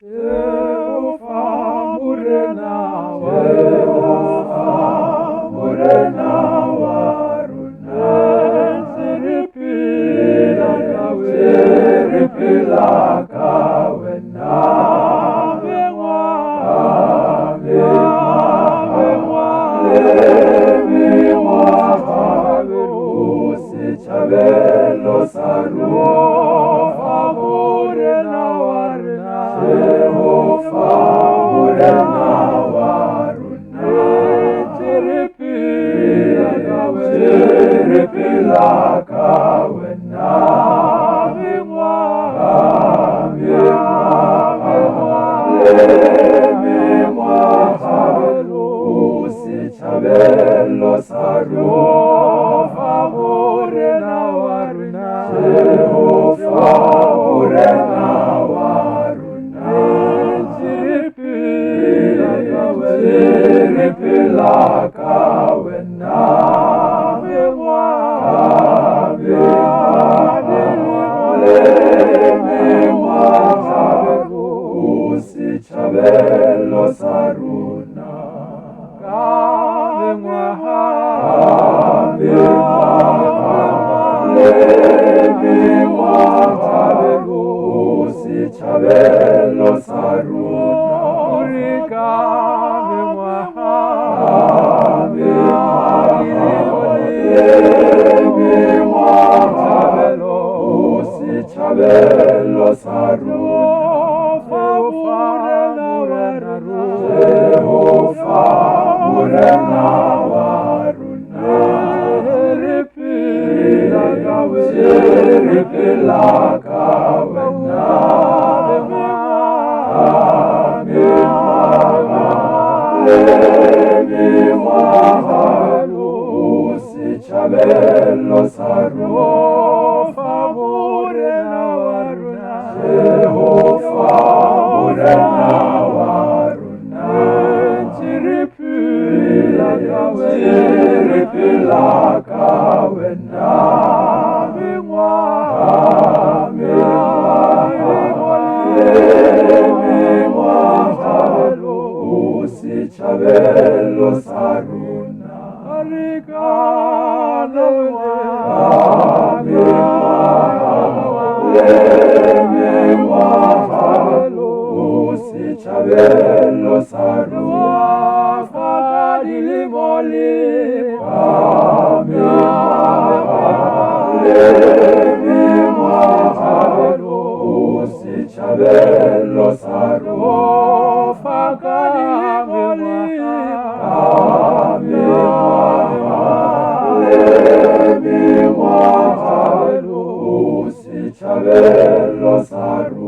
Jehovah Murena waruna Ziripila kawena Chabelo saruo Murena waruna Jehovah Murena waruna Jiripila kawena Chabelo saruo Murena waruna Jehovah Murena waruna Jiripila kawena Chabelo saruna Chabelo Jehovah Murena waruna Jiripila kawena Chabelo saruo Murena waruna Jehovah Murena waruna Jiripila kawena Chabelo saruna Chabelo sarua fakadili moli Chabelo sarua fakadili moli Chabelo sarua